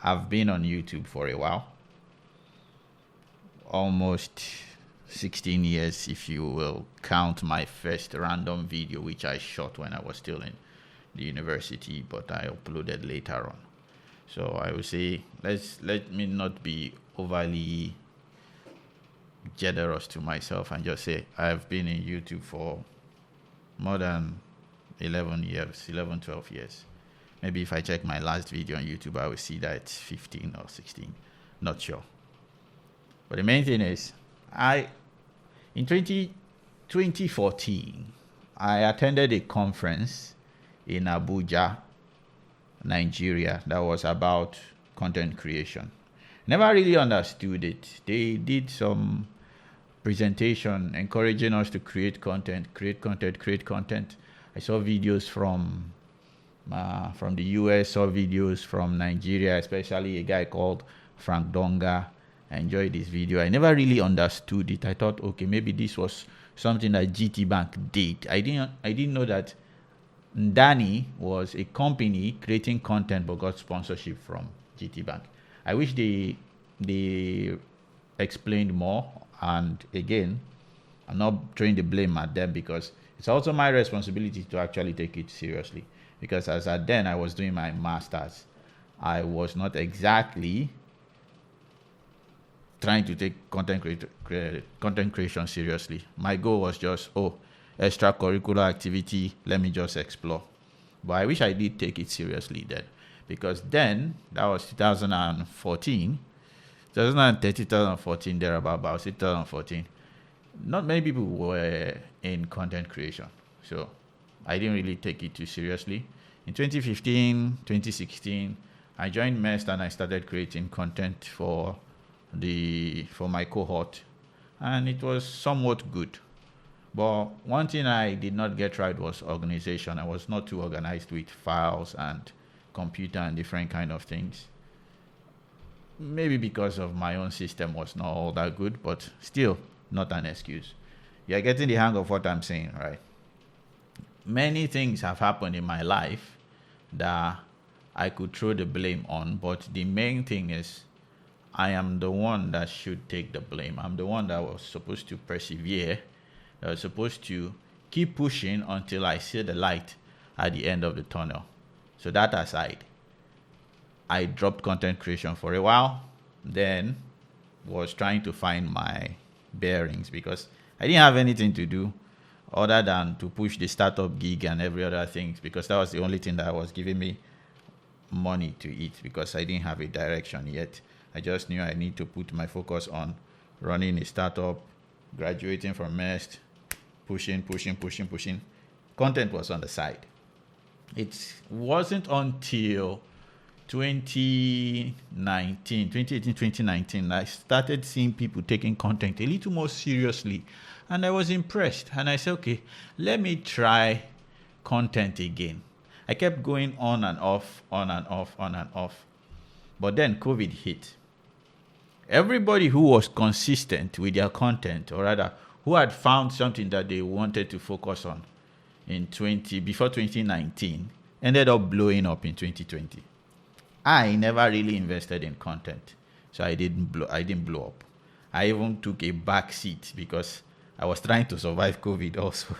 I've been on YouTube for a while, almost 16 years, if you will count my first random video, which I shot when I was still in the university, but I uploaded later on. So I would say, let me not be overly generous to myself and just say I've been in YouTube for more than 12 years. Maybe if I check my last video on YouTube, I will see that it's 15 or 16. Not sure. But the main thing is, in 2014, I attended a conference in Abuja, Nigeria, that was about content creation. Never really understood it. They did some presentation encouraging us to create content. I saw videos from the US, saw videos from Nigeria, especially a guy called Frank Donga. I enjoyed this video. I never really understood it. I thought, okay, maybe this was something that GT Bank did. I didn't know that Ndani was a company creating content but got sponsorship from GT Bank. I wish they explained more. And again, I'm not throwing the blame at them because it's also my responsibility to actually take it seriously. Because as at then I was doing my master's, I was not exactly trying to take content creation seriously. My goal was just, extracurricular activity, let me just explore. But I wish I did take it seriously then, because then, that was 2013, 2014, thereabout, 2014. Not many people were in content creation, so I didn't really take it too seriously. In 2015, 2016, I joined MEST and I started creating content for my cohort, and it was somewhat good. But one thing I did not get right was organization. I was not too organized with files and computer and different kind of things. Maybe because of my own system was not all that good, but still not an excuse. You're getting the hang of what I'm saying, right? Many things have happened in my life that I could throw the blame on, but the main thing is I am the one that should take the blame. I'm the one that was supposed to persevere, that was supposed to keep pushing until I see the light at the end of the tunnel. So that aside, I dropped content creation for a while, then was trying to find my bearings because I didn't have anything to do other than to push the startup gig and every other thing, because that was the only thing that was giving me money to eat, because I didn't have a direction yet. I just knew I need to put my focus on running a startup, graduating from MEST, pushing. Content was on the side. It wasn't until 2019, I started seeing people taking content a little more seriously, and I was impressed. And I said, okay, let me try content again. I kept going on and off. But then COVID hit. Everybody who was consistent with their content, or rather, who had found something that they wanted to focus on before 2019, ended up blowing up in 2020. I never really invested in content, so I didn't blow up. I even took a back seat because I was trying to survive COVID also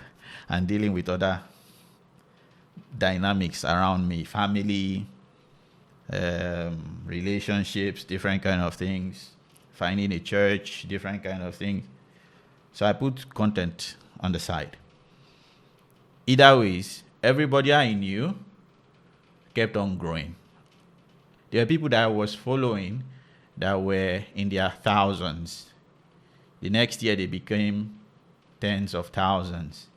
and dealing with other dynamics around me, family, relationships, different kind of things, finding a church, different kind of things. So I put content on the side. Either ways, everybody I knew kept on growing. There are people that I was following that were in their thousands. The next year they became tens of thousands.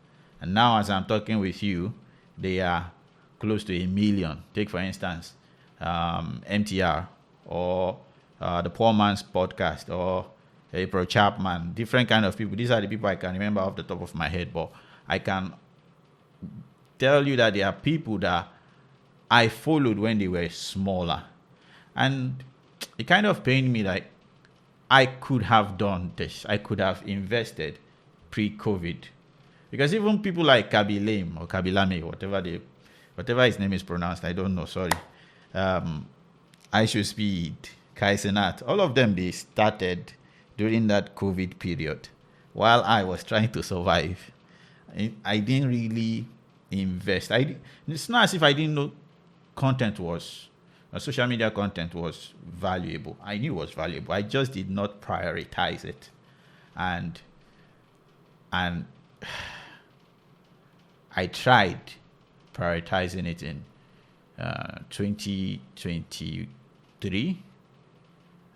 And now as I'm talking with you, they are close to 1 million. Take for instance, MTR or the Poor Man's Podcast or April Chapman, different kind of people. These are the people I can remember off the top of my head, but I can tell you that there are people that I followed when they were smaller. And it kind of pained me like I could have done this. I could have invested pre-COVID. Because even people like Kabilame or Kabilame, whatever his name is pronounced, I don't know, sorry. I Should Speed, Kaizenat, all of them, they started during that COVID period while I was trying to survive. I didn't really invest. It's not as if I didn't know content was, social media content was valuable. I knew it was valuable. I just did not prioritize it. And I tried prioritizing it in 2023.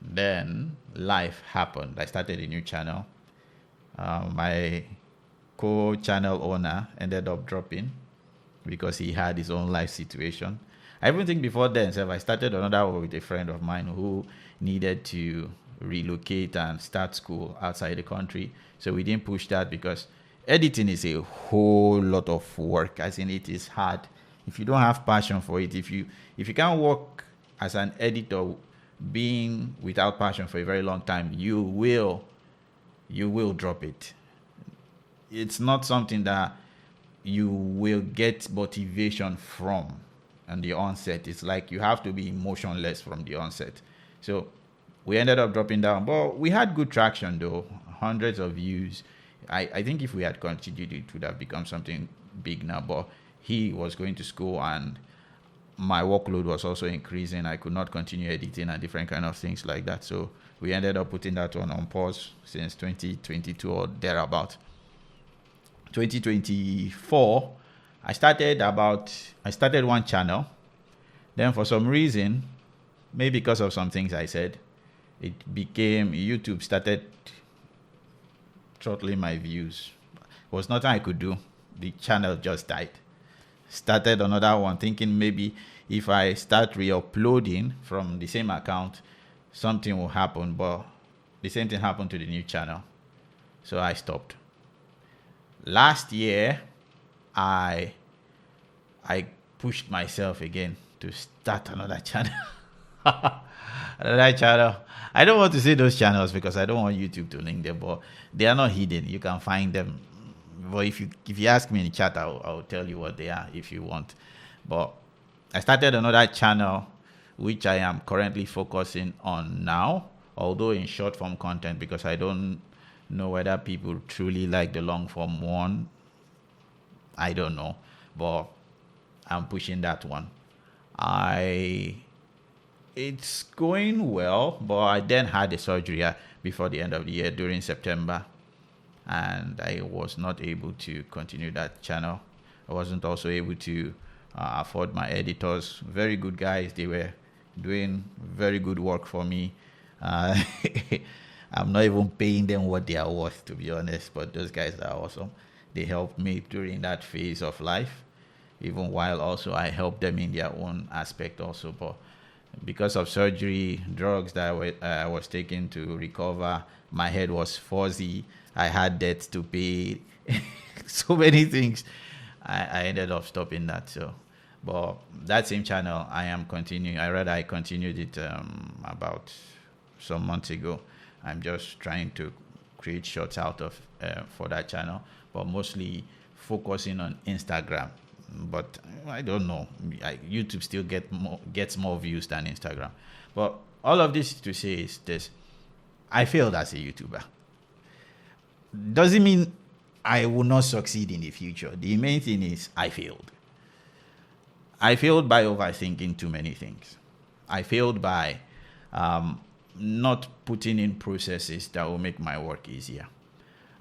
Then life happened. I started a new channel. My co-channel owner ended up dropping because he had his own life situation. I even think before then, so I started another one with a friend of mine who needed to relocate and start school outside the country. So we didn't push that because editing is a whole lot of work. As in, it is hard. If you don't have passion for it, if you can't work as an editor being without passion for a very long time, you will drop it. It's not something that you will get motivation from on the onset. It's like you have to be emotionless from the onset. So we ended up dropping down, but we had good traction though, hundreds of views. I think if we had continued, it would have become something big now, but he was going to school and my workload was also increasing. I could not continue editing and different kind of things like that. So we ended up putting that one on pause since 2022 or thereabout. 2024, I started one channel. Then for some reason, maybe because of some things I said, YouTube started throttling my views. There was nothing I could do. The channel just died. Started another one thinking maybe if I start re-uploading from the same account, something will happen, but the same thing happened to the new channel. So I stopped. Last year, I pushed myself again to start another channel. Another channel. I don't want to say those channels because I don't want YouTube to link them, but they are not hidden. You can find them. But if you ask me in the chat, I'll tell you what they are if you want. But I started another channel, which I am currently focusing on now, although in short form content, because I don't know whether people truly like the long form one. I don't know, but I'm pushing that one. It's going well, but I then had a surgery before the end of the year during September, and I was not able to continue that channel. I wasn't also able to afford my editors. Very good guys. They were doing very good work for me. I'm not even paying them what they are worth, to be honest, but those guys are awesome. They helped me during that phase of life, even while also I helped them in their own aspect also. But because of surgery, drugs that I was taking to recover, my head was fuzzy. I had debts to pay, so many things. I ended up stopping that. So, but that same channel, I am continuing. I continued it about some months ago. I'm just trying to create shorts out of for that channel, but mostly focusing on Instagram. But I don't know. YouTube still gets more views than Instagram. But all of this to say is this: I failed as a YouTuber. Doesn't mean I will not succeed in the future. The main thing is I failed. I failed by overthinking too many things. I failed by not putting in processes that will make my work easier.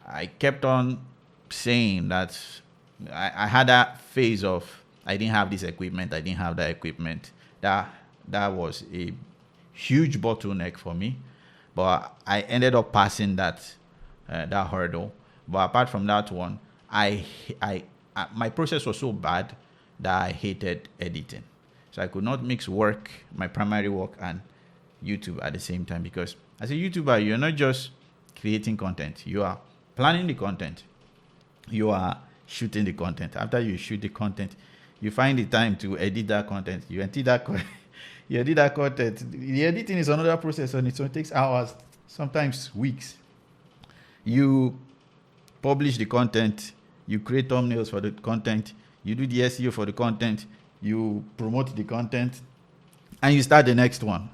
I kept on saying that I had that phase of I didn't have this equipment, I didn't have that equipment. That was a huge bottleneck for me, but I ended up passing that hurdle. But apart from that one, my process was so bad that I hated editing. So I could not mix work, my primary work, and YouTube at the same time, because as a YouTuber, you're not just creating content, you are planning the content, you are shooting the content. After you shoot the content, you find the time to edit that content. You edit that content. The editing is another process on its own. It takes hours, sometimes weeks. You publish the content, you create thumbnails for the content, you do the SEO for the content, you promote the content, and you start the next one.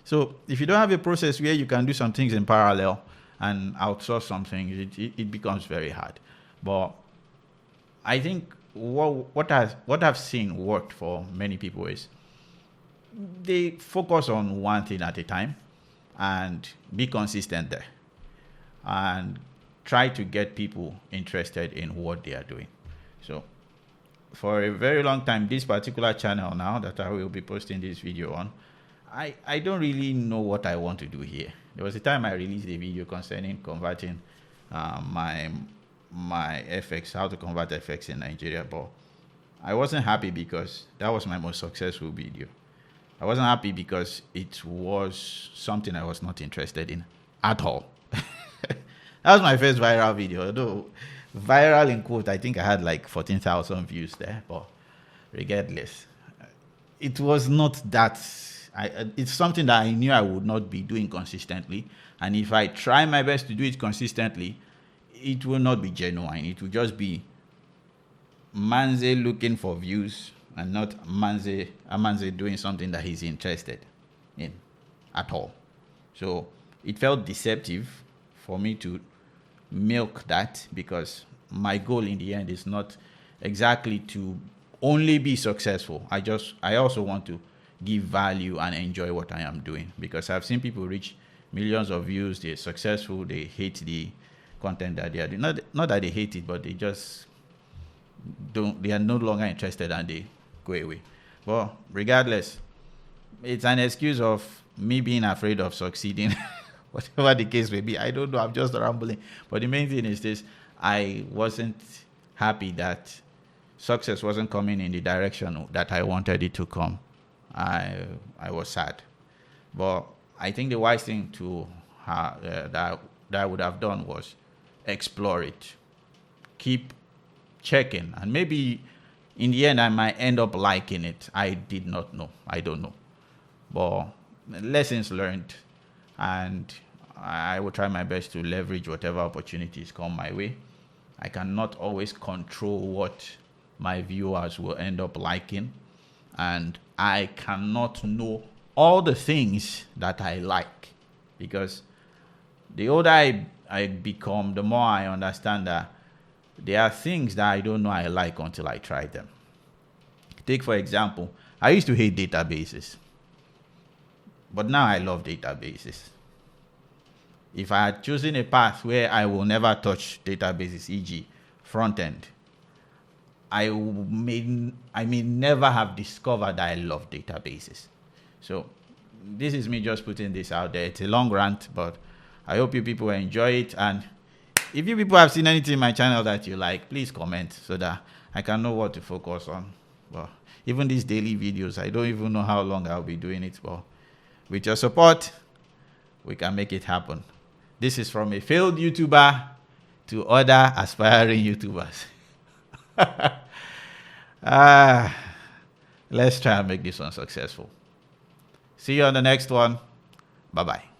So if you don't have a process where you can do some things in parallel and outsource some things, it becomes very hard. But I think what I've seen worked for many people is they focus on one thing at a time and be consistent there and try to get people interested in what they are doing. So for a very long time, this particular channel now that I will be posting this video on, I don't really know what I want to do here. There was a time I released a video concerning converting my FX, how to convert FX in Nigeria, but I wasn't happy because that was my most successful video. I wasn't happy because it was something I was not interested in at all. That was my first viral video, although viral in quote, I think I had like 14,000 views there, but regardless, it was not that. It's something that I knew I would not be doing consistently, and if I try my best to do it consistently, it will not be genuine. It will just be Manze looking for views and not Manze doing something that he's interested in at all. So it felt deceptive for me to milk that, because my goal in the end is not exactly to only be successful. I also want to give value and enjoy what I am doing, because I've seen people reach millions of views, they're successful, they hate the content that they are doing. Not that they hate it, but they just they are no longer interested and they go away. But regardless, it's an excuse of me being afraid of succeeding. Whatever the case may be, I don't know, I'm just rambling. But the main thing is this: I wasn't happy that success wasn't coming in the direction that I wanted it to come. I was sad. But I think the wise thing to that I would have done was explore it, keep checking, and maybe in the end I might end up liking it. I did not know. I don't know. But lessons learned, and I will try my best to leverage whatever opportunities come my way. I cannot always control what my viewers will end up liking, and I cannot know all the things that I like, because the older I become, the more I understand that there are things that I don't know I like until I try them. Take, for example, I used to hate databases, but now I love databases. If I had chosen a path where I will never touch databases, e.g. front end, I may never have discovered that I love databases. So this is me just putting this out there. It's a long rant, but I hope you people enjoy it. And if you people have seen anything in my channel that you like, please comment so that I can know what to focus on. Well, even these daily videos, I don't even know how long I'll be doing it, but with your support, we can make it happen. This is from a failed YouTuber to other aspiring YouTubers. Let's try and make this one successful. See you on the next one. Bye-bye.